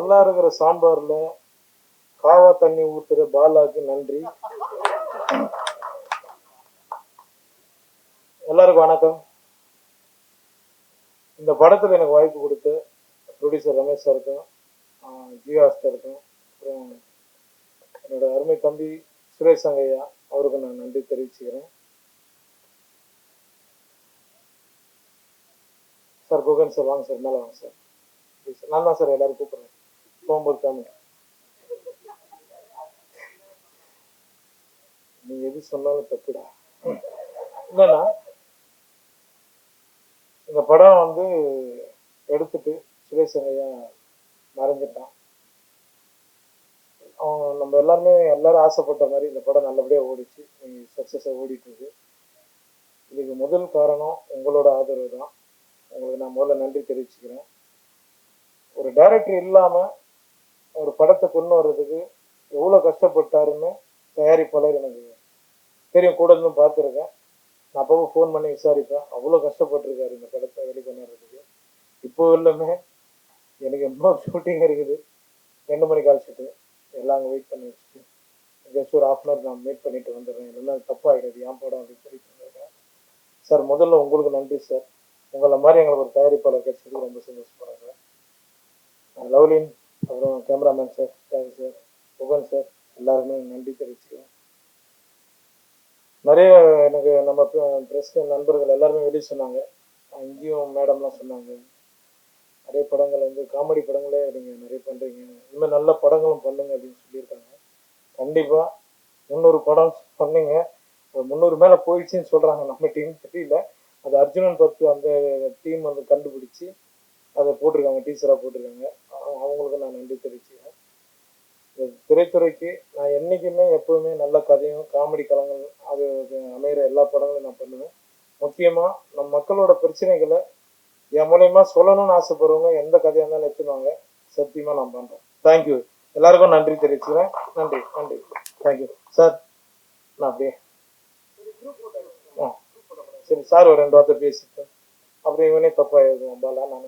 நல்லா இருக்கிற சாம்பார்ல காவா தண்ணி ஊத்துற பாலாக்கு நன்றி. எல்லாருக்கும் வணக்கம். இந்த படத்துல எனக்கு வாய்ப்பு கொடுத்த ப்ரொடியூசர் ரமேஷ் சாருக்கும் ஜியாஸ்டருக்கும் அப்புறம் என்னோட அருமை தம்பி சுரேஷ் சங்கையா அவருக்கு நான் நன்றி தெரிவிச்சுக்கிறேன். சார் குகன் சார் வாங்க சார், மேலே வாங்க சார். நான் தான் சார் எல்லாரும் கூப்பிட்றேன் போகும்போது ஃபேமிலி. நீ எது சொன்னாலும் தப்புடா. என்னன்னா இந்த படம் வந்து எடுத்துட்டு சுரேஷ் சங்கையா மறைஞ்சிட்டான். அவன் நம்ம எல்லாரும் ஆசைப்பட்ட மாதிரி இந்த படம் நல்லபடியாக ஓடிச்சு, சக்ஸஸாக ஓடிட்டு இருக்கு. இதுக்கு முதல் காரணம் உங்களோட ஆதரவு தான். உங்களுக்கு நான் முதல்ல நன்றி தெரிவிச்சுக்கிறேன். ஒரு டைரக்டர் இல்லாமல் ஒரு படத்தை கொண்டு வர்றதுக்கு எவ்வளோ கஷ்டப்பட்டாருன்னு தயாரிப்பாளர் எனக்கு தெரியும், கூட இருந்து பார்த்துருக்கேன். நான் அப்போ ஃபோன் பண்ணி விசாரிப்பேன். அவ்வளோ கஷ்டப்பட்டுருக்காரு இந்த படத்தை வெளி கொண்டு வர்றதுக்கு. இப்போ இல்லைமே எனக்கு இன்னொரு ஷூட்டிங் இருக்குது, 2 மணி கால் ஷூட்டு. எல்லாம் அங்கே வெயிட் பண்ணி வச்சுட்டு ஜஸ்ட் ஒரு ½ hour நான் வெயிட் பண்ணிட்டு வந்துடுறேன், இல்லைன்னா தப்பாகிடுது என் படம் அப்படின்னு சொல்லிட்டு வந்துடுறேன். சார் முதல்ல உங்களுக்கு நன்றி சார். உங்களை மாதிரி எங்களுக்கு ஒரு தயாரிப்பாளர் கிடைச்சதுக்கு ரொம்ப சந்தோஷப்படுறேன் சார். லவ்லின், அப்புறம் cameraman sir, thanks sir, Pugan sir, எல்லாருமே நன்றி தெரிவிச்சுக்கிறேன். நிறைய எனக்கு நம்ம ப்ரெஸ் நண்பர்கள் எல்லாருமே வெளியே சொன்னாங்க, இங்கேயும் மேடம்லாம் சொன்னாங்க, நிறைய படங்கள் வந்து காமெடி படங்களே நீங்கள் நிறைய பண்ணுறீங்க, இனிமேல் நல்ல படங்களும் பண்ணுங்க அப்படின்னு சொல்லியிருக்காங்க. கண்டிப்பாக 300 படம் பண்ணீங்க, 300 மேலே போயிடுச்சுன்னு சொல்கிறாங்க. நம்ம டீம் தெரியல, அது அர்ஜுனன் 10 அந்த டீம் வந்து கண்டுபிடிச்சி அதை போட்டிருக்காங்க, டீச்சராக போட்டிருக்காங்க. அவங்களுக்கு நான் நன்றி தெரிவிச்சுக்கிறேன். திரைத்துறைக்கு நான் என்றைக்குமே எப்போவுமே நல்ல கதையும் காமெடி களங்கள் அது அமைகிற எல்லா படங்களும் நான் பண்ணுவேன். முக்கியமாக நம் மக்களோட பிரச்சனைகளை என் மூலயமா சொல்லணும்னு ஆசைப்படுறவங்க எந்த கதையாக இருந்தாலும் எடுத்துவாங்க, சத்தியமாக நான் பண்ணுறேன். தேங்க்யூ, எல்லாருக்கும் நன்றி தெரிவிச்சுக்கிறேன். நன்றி நன்றி, தேங்க்யூ சார். நான் அப்படியே சரி சார் ஒரு 2 வார்த்தை பேசிட்டேன், அப்படி இவனே தப்பாக எழுதுவோம் பாலா. நான்